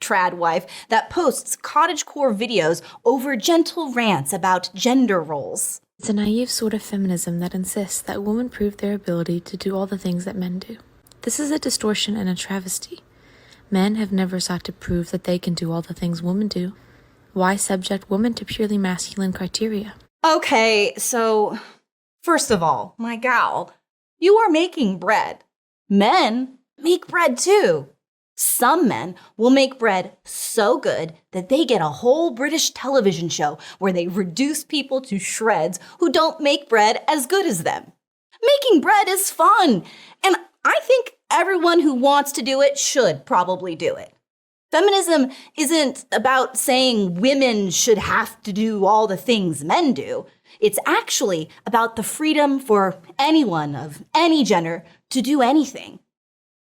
tradwife that posts cottagecore videos over gentle rants about gender roles. It's a naive sort of feminism that insists that women prove their ability to do all the things that men do. This is a distortion and a travesty. Men have never sought to prove that they can do all the things women do. Why subject women to purely masculine criteria? Okay, so first of all, my gal, you are making bread. Men make bread too. Some men will make bread so good that they get a whole British television show where they reduce people to shreds who don't make bread as good as them. Making bread is fun, and I think everyone who wants to do it should probably do it. Feminism isn't about saying women should have to do all the things men do. It's actually about the freedom for anyone of any gender to do anything.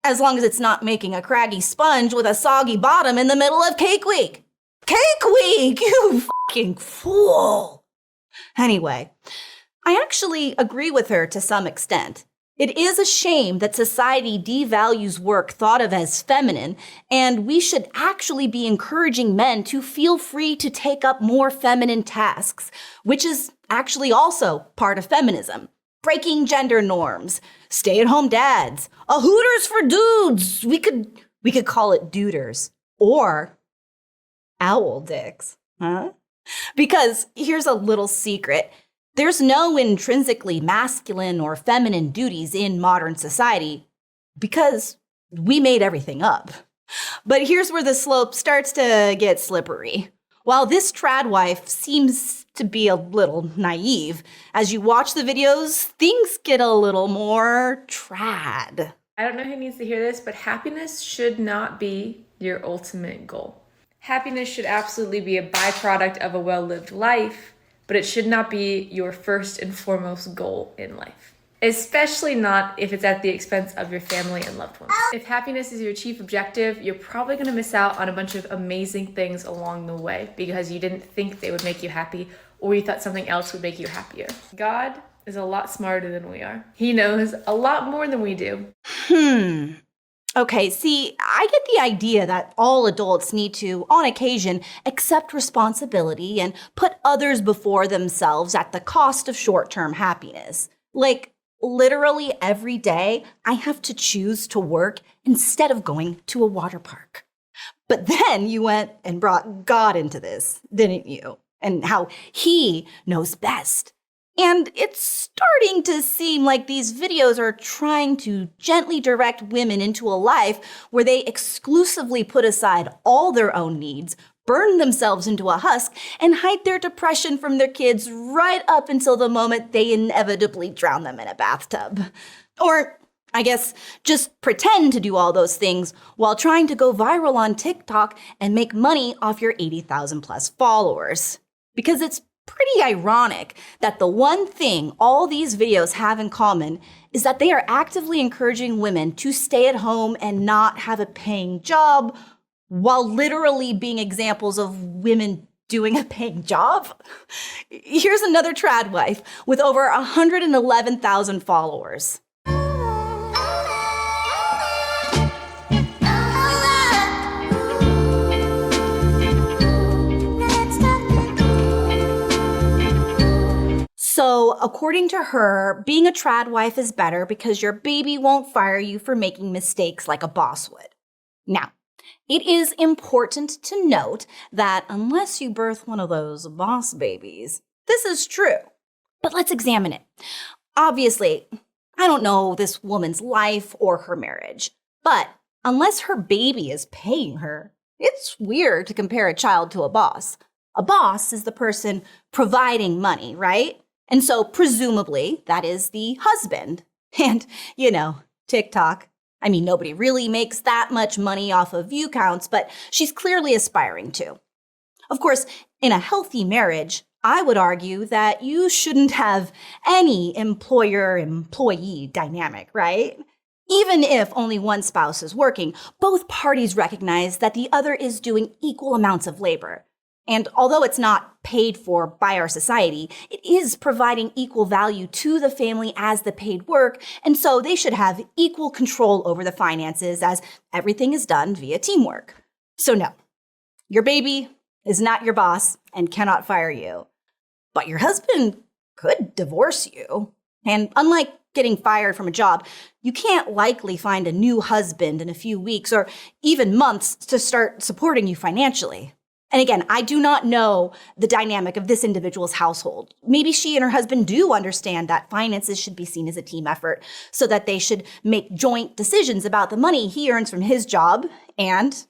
As long as it's not making a craggy sponge with a soggy bottom in the middle of Cake Week. Cake Week, you fucking fool! Anyway, I actually agree with her to some extent. It is a shame that society devalues work thought of as feminine, and we should actually be encouraging men to feel free to take up more feminine tasks, which is actually also part of feminism. Breaking gender norms, stay-at-home dads, a Hooters for dudes. We could call it duders or owl dicks, huh? Because here's a little secret. There's no intrinsically masculine or feminine duties in modern society because we made everything up. But here's where the slope starts to get slippery. While this tradwife seems to be a little naive, as you watch the videos, things get a little more trad. I don't know who needs to hear this, but happiness should not be your ultimate goal. Happiness should absolutely be a byproduct of a well-lived life, but it should not be your first and foremost goal in life. Especially not if it's at the expense of your family and loved ones. If happiness is your chief objective, you're probably gonna miss out on a bunch of amazing things along the way because you didn't think they would make you happy or you thought something else would make you happier. God is a lot smarter than we are. He knows a lot more than we do. Okay, see, I get the idea that all adults need to, on occasion, accept responsibility and put others before themselves at the cost of short-term happiness. Like, literally every day, I have to choose to work instead of going to a water park. But then you went and brought God into this, didn't you? And how he knows best. And it's starting to seem like these videos are trying to gently direct women into a life where they exclusively put aside all their own needs, burn themselves into a husk, and hide their depression from their kids right up until the moment they inevitably drown them in a bathtub. Or, I guess, just pretend to do all those things while trying to go viral on TikTok and make money off your 80,000 plus followers. Because it's pretty ironic that the one thing all these videos have in common is that they are actively encouraging women to stay at home and not have a paying job, while literally being examples of women doing a paying job. Here's another tradwife with over 111,000 followers. So, according to her, being a tradwife is better because your baby won't fire you for making mistakes like a boss would. Now, it is important to note that unless you birth one of those boss babies, this is true. But let's examine it. Obviously, I don't know this woman's life or her marriage, but unless her baby is paying her, it's weird to compare a child to a boss. A boss is the person providing money, right? And so presumably that is the husband. And, you know, TikTok. I mean, nobody really makes that much money off of view counts, but she's clearly aspiring to. Of course, in a healthy marriage, I would argue that you shouldn't have any employer-employee dynamic, right? Even if only one spouse is working, both parties recognize that the other is doing equal amounts of labor. And although it's not paid for by our society, it is providing equal value to the family as the paid work, and so they should have equal control over the finances as everything is done via teamwork. So no, Your baby is not your boss and cannot fire you. But your husband could divorce you. And unlike getting fired from a job, you can't likely find a new husband in a few weeks or even months to start supporting you financially. And again, I do not know the dynamic of this individual's household. Maybe she and her husband do understand that finances should be seen as a team effort, so that they should make joint decisions about the money he earns from his job and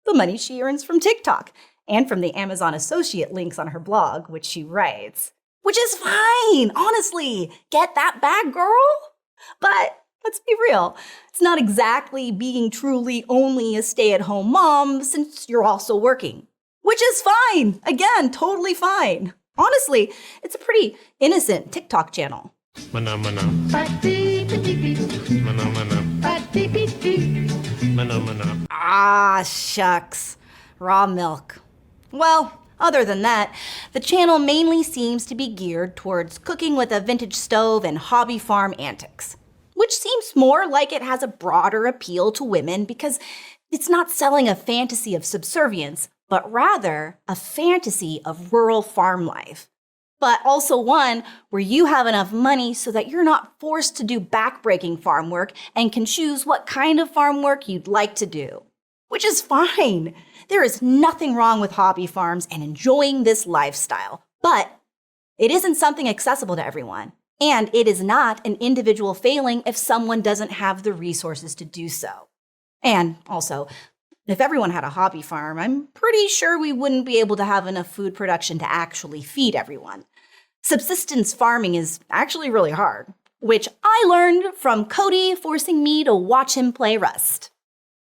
the money she earns from TikTok and from the Amazon associate links on her blog, which she writes. Which is fine, honestly. Get that bag, girl. But let's be real. It's not exactly being truly only a stay-at-home mom since you're also working. Which is fine. Again, totally fine. Honestly, it's a pretty innocent TikTok channel. Mana mana. Mana mana. Ah, shucks. Raw milk. Well, other than that, the channel mainly seems to be geared towards cooking with a vintage stove and hobby farm antics, which seems more like it has a broader appeal to women because it's not selling a fantasy of subservience, but rather a fantasy of rural farm life. But also one where you have enough money so that you're not forced to do backbreaking farm work and can choose what kind of farm work you'd like to do. Which is fine. There is nothing wrong with hobby farms and enjoying this lifestyle. But it isn't something accessible to everyone. And it is not an individual failing if someone doesn't have the resources to do so. And also, if everyone had a hobby farm, I'm pretty sure we wouldn't be able to have enough food production to actually feed everyone. Subsistence farming is actually really hard, which I learned from Cody forcing me to watch him play Rust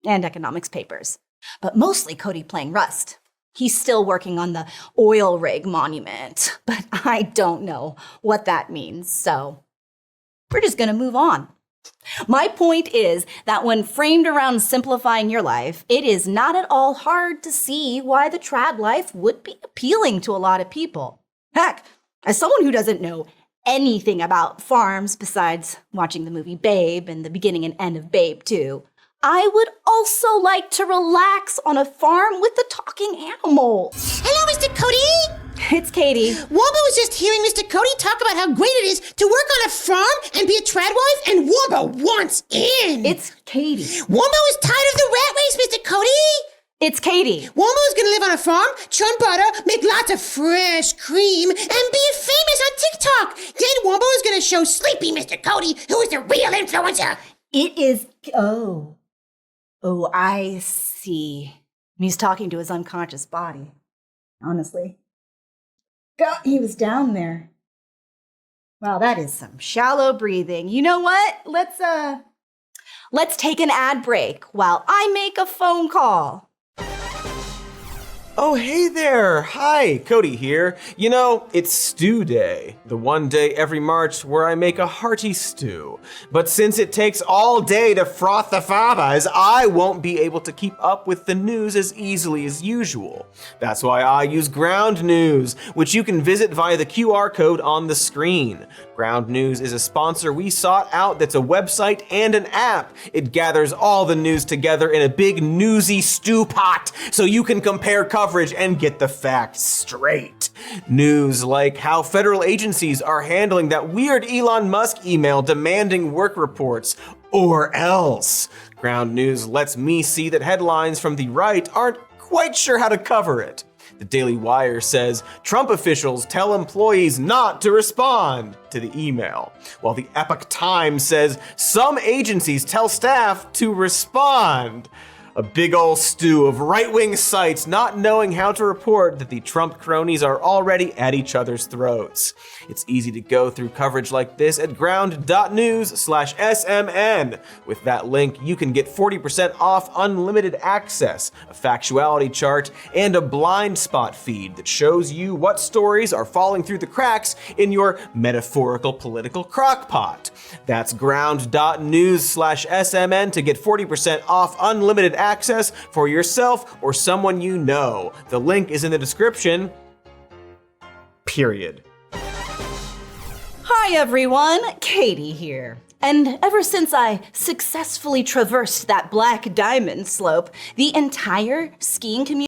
and economics papers. But mostly Cody playing Rust. He's still working on the oil rig monument, but I don't know what that means, so we're just gonna move on. My point is that when framed around simplifying your life, it is not at all hard to see why the trad life would be appealing to a lot of people. Heck, as someone who doesn't know anything about farms besides watching the movie Babe and the beginning and end of Babe 2, I would also like to relax on a farm with a talking animal. Hello, Mr. Cody. It's Katie. Wombo was just hearing Mr. Cody talk about how great it is to work on a farm and be a tradwife, and Wombo wants in. It's Katie. Wombo is tired of the rat race, Mr. Cody. It's Katie. Wombo's gonna live on a farm, churn butter, make lots of fresh cream, and be famous on TikTok. Then Wombo is gonna show sleepy Mr. Cody who is the real influencer. It is... Oh, I see. He's talking to his unconscious body. Honestly. God, he was down there. Wow, that is some shallow breathing. You know what? Let's take an ad break while I make a phone call. Oh, hey there. Hi, Cody here. You know, it's Stew Day, the one day every March where I make a hearty stew. But since it takes all day to froth the fabas, I won't be able to keep up with the news as easily as usual. That's why I use Ground News, which you can visit via the QR code on the screen. Ground News is a sponsor we sought out that's a website and an app. It gathers all the news together in a big newsy stew pot so you can compare coverage and get the facts straight. News like how federal agencies are handling that weird Elon Musk email demanding work reports, or else. Ground News lets me see that headlines from the right aren't quite sure how to cover it. The Daily Wire says Trump officials tell employees not to respond to the email, while the Epoch Times says some agencies tell staff to respond. A big ol' stew of right-wing sites not knowing how to report that the Trump cronies are already at each other's throats. It's easy to go through coverage like this at ground.news/SMN. With that link, you can get 40% off unlimited access, a factuality chart, and a blind spot feed that shows you what stories are falling through the cracks in your metaphorical political crockpot. That's ground.news/SMN to get 40% off unlimited access for yourself or someone you know. The link is in the description. Period. Hi everyone, Katie here. And ever since I successfully traversed that black diamond slope, the entire skiing community